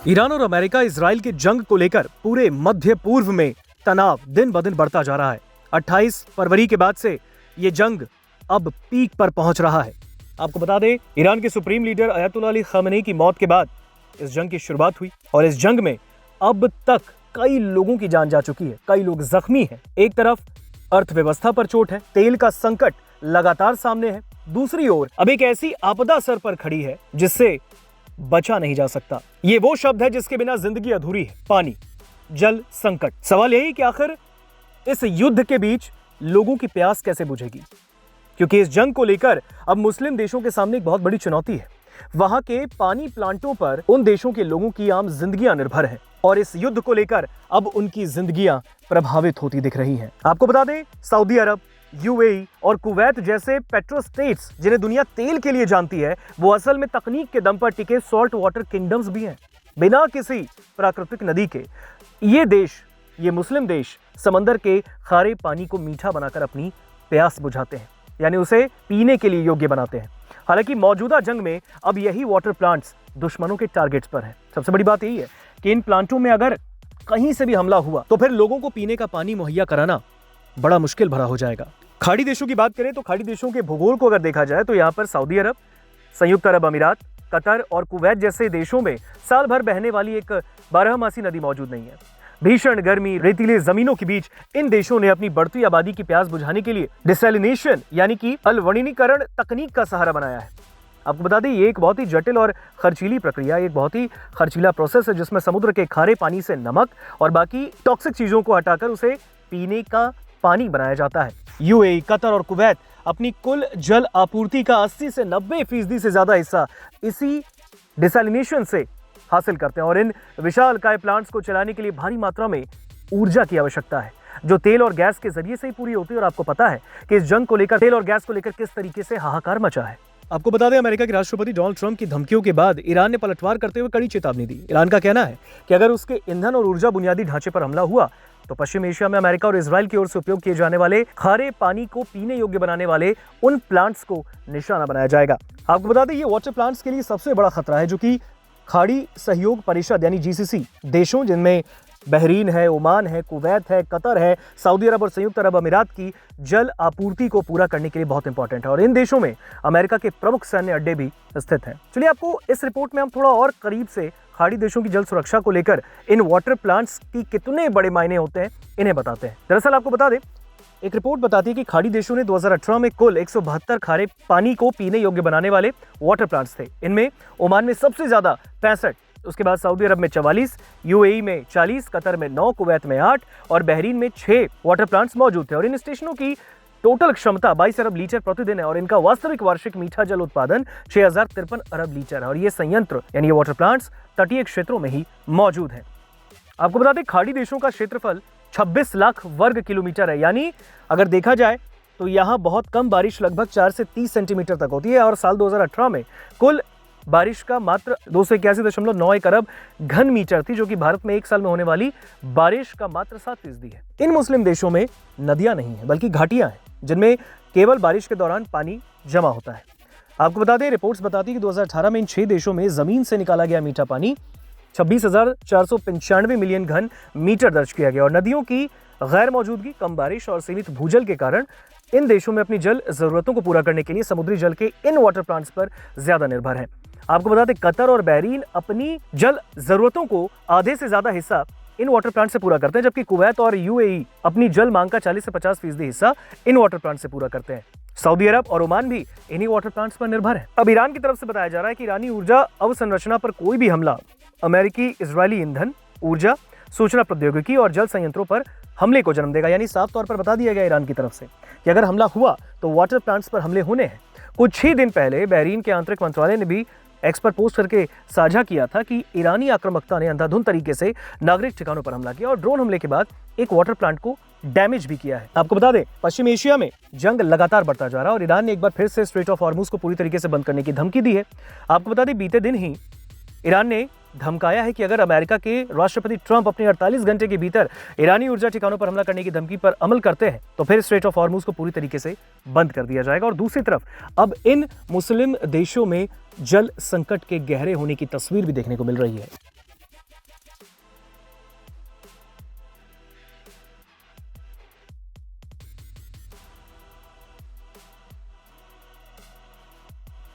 Iran और America Israel के जंग को लेकर पूरे मध्य पूर्व में तनाव दिन ब दिन बढ़ता जा रहा है। 28 फरवरी के बाद से ये जंग अब पीक पर पहुंच रहा है। आपको बता दें, ईरान के supreme leader Ayatollah Ali Khamenei की मौत के बाद इस जंग की शुरुआत हुई और इस जंग में अब तक कई लोगों की जान जा चुकी है, कई लोग जख्मी हैं। एक तरफ अर्थव्यवस्था पर चोट है, तेल का संकट लगातार सामने है, दूसरी ओर अब एक ऐसी आपदा सर पर खड़ी है जिससे बचा नहीं जा सकता। ये वो शब्द है जिसके बिना जिंदगी अधूरी है, पानी, जल संकट। सवाल यही कि आखिर इस युद्ध के बीच लोगों की प्यास कैसे बुझेगी, क्योंकि इस जंग को लेकर अब मुस्लिम देशों के सामने एक बहुत बड़ी चुनौती है। वहां के पानी प्लांटों पर उन देशों के लोगों की आम जिंदगियां निर्भर हैं और इस युद्ध को लेकर अब उनकी जिंदगियां प्रभावित होती दिख रही हैं। आपको बता दें, सऊदी अरब, यूएई और कुवैत जैसे पेट्रो स्टेट्स जिन्हें दुनिया तेल के लिए जानती है, वो असल में तकनीक के दम पर टिके सॉल्ट वाटर किंगडम्स भी हैं। बिना किसी प्राकृतिक नदी के ये मुस्लिम देश समंदर के खारे पानी को मीठा बनाकर अपनी प्यास बुझाते हैं, यानी उसे पीने के लिए योग्य बनाते हैं। हालांकि मौजूदा जंग में अब यही वाटर प्लांट्स दुश्मनों के टारगेट्स पर हैं। सबसे बड़ी बात यही है कि इन प्लांटों में अगर कहीं से भी हमला हुआ तो फिर लोगों को पीने का पानी मुहैया कराना बड़ा मुश्किल भरा हो जाएगा। खाड़ी देशों की बात करें तो खाड़ी देशों के भूगोल को अगर देखा जाए तो यहाँ पर सऊदी अरब, संयुक्त अरब अमीरात, कतर और कुवैत जैसे देशों में साल भर बहने वाली एक बारहमासी नदी मौजूद नहीं है। भीषण गर्मी, रेतीले जमीनों के बीच इन देशों ने अपनी बढ़ती आबादी की प्यास बुझाने के लिए डिसैलिनेशन यानी कि अलवणीकरण तकनीक का सहारा बनाया है। आपको बता दें, ये एक बहुत ही जटिल और खर्चीली प्रक्रिया, एक बहुत ही खर्चीला प्रोसेस है जिसमें समुद्र के खारे पानी से नमक और बाकी टॉक्सिक चीजों को हटाकर उसे पीने का पानी बनाया जाता है। यूएई, कतर और कुवैत अपनी कुल जल आपूर्ति का 80 से 90% से ज्यादा हिस्सा इसी डिसैलिनेशन से हासिल करते हैं और इन विशालकाय प्लांट्स को चलाने के लिए भारी मात्रा में ऊर्जा की आवश्यकता है, जो तेल और गैस के जरिए से ही पूरी होती है। और आपको पता है कि इस जंग को लेकर तेल और गैस को लेकर किस तरीके से हाहाकार मचा है। आपको बता दें, अमेरिका के राष्ट्रपति डोनाल्ड ट्रंप की धमकियों के बाद ईरान ने पलटवार करते हुए कड़ी चेतावनी दी। ईरान का कहना है कि अगर उसके ईंधन और ऊर्जा बुनियादी ढांचे पर हमला हुआ तो पश्चिम एशिया में अमेरिका और इजराइल की ओर से उपयोग किए जाने वाले खारे पानी को पीने योग्य बनाने वाले उन प्लांट्स को निशाना बनाया जाएगा। आपको बता दें, ये वाटर प्लांट्स के लिए सबसे बड़ा खतरा है, जो कि खाड़ी सहयोग परिषद यानी जीसीसी देशों जिनमें बहरीन है, ओमान है, कुवैत है, कतर है, सऊदी अरब और संयुक्त अरब अमीरात की जल आपूर्ति को पूरा करने के लिए बहुत इंपॉर्टेंट है और इन देशों में अमेरिका के प्रमुख सैन्य अड्डे भी स्थित हैं। चलिए, आपको इस रिपोर्ट में हम थोड़ा और करीब से खाड़ी देशों की जल सुरक्षा को लेकर इन वाटर प्लांट्स की कितने बड़े मायने होते हैं इन्हें बताते हैं। दरअसल आपको बता दें, एक रिपोर्ट बताती है कि खाड़ी देशों ने 2018 में कुल 172 खारे पानी को पीने योग्य बनाने वाले वाटर प्लांट्स थे। इनमें ओमान में सबसे ज्यादा 65, उसके बाद सऊदी अरब में 44, यूएई में 40, कतर में 9, कुवैत में 8 और बहरीन में 6 वाटर प्लांट्स मौजूद थे। और इन स्टेशनों की टोटल क्षमता 22 अरब लीटर प्रतिदिन है और इनका वास्तविक वार्षिक मीठा जल उत्पादन 6053 अरब लीटर है। और ये संयंत्र यानी ये वाटर प्लांट्स तटीय क्षेत्रों में ही मौजूद हैं। आपको बता दें, खाड़ी देशों का क्षेत्रफल 26 लाख वर्ग किलोमीटर है, यानी अगर देखा जाए तो यहाँ बहुत कम बारिश लगभग 4 से 30 सेंटीमीटर तक होती है और साल 2018 में कुल बारिश का मात्र 281.91 अरब घन मीटर थी, जो कि भारत में एक साल में होने वाली बारिश का मात्र 7% है। इन मुस्लिम देशों में नदियां नहीं है बल्कि घाटियां हैं, जिनमें केवल बारिश के दौरान पानी जमा होता है। आपको बता दें, रिपोर्ट्स बताती है कि 2018 में इन 6 देशों में जमीन से निकाला गया मीठा पानी 26,495 मिलियन घन मीटर दर्ज किया गया और नदियों की गैर मौजूदगी, कम बारिश और सीमित भूजल के कारण इन देशों में अपनी जल जरूरतों को पूरा करने के लिए समुद्री जल के इन वाटर प्लांट्स पर ज्यादा निर्भर हैं। आपको बता दें, कतर और बहरीन अपनी जल जरूरतों को आधे से ज्यादा हिस्सा इन वाटर प्लांट से पूरा करते हैं, जबकि कुवैत और यूएई अपनी जल मांग का 40 से 50% हिस्सा इन वाटर प्लांट से पूरा करते हैं। सऊदी अरब और ओमान भी इन्हीं वाटर प्लांट्स पर निर्भर है। अब ईरान की तरफ से बताया जा रहा है कि ईरानी ऊर्जा अवसंरचना पर कोई भी हमला अमेरिकी इजरायली ईंधन, ऊर्जा, सूचना प्रौद्योगिकी और जल संयंत्रों पर हमले को जन्म देगा। यानी साफ तौर पर बता दिया गया ईरान की तरफ से कि अगर हमला हुआ तो वाटर प्लांट्स पर हमले होने हैं। कुछ ही दिन पहले बहरीन के आंतरिक मंत्रालय ने भी एक्स पर पोस्ट करके साझा किया था कि ईरानी आक्रामकता ने अंधाधुंध तरीके से नागरिक ठिकानों पर हमला किया और ड्रोन हमले के बाद एक वाटर प्लांट को डैमेज भी किया है। आपको बता दें, पश्चिम एशिया में जंग लगातार बढ़ता जा रहा है और ईरान ने एक बार फिर से स्ट्रेट ऑफ हॉर्मुज को पूरी तरीके से बंद करने की धमकी दी है। आपको बता दें, बीते दिन ही ईरान ने धमकाया है कि अगर अमेरिका के राष्ट्रपति ट्रंप अपने 48 घंटे के भीतर ईरानी ऊर्जा ठिकानों पर हमला करने की धमकी पर अमल करते हैं तो फिर स्ट्रेट ऑफ हॉर्मुज को पूरी तरीके से बंद कर दिया जाएगा। और दूसरी तरफ अब इन मुस्लिम देशों में जल संकट के गहरे होने की तस्वीर भी देखने को मिल रही है।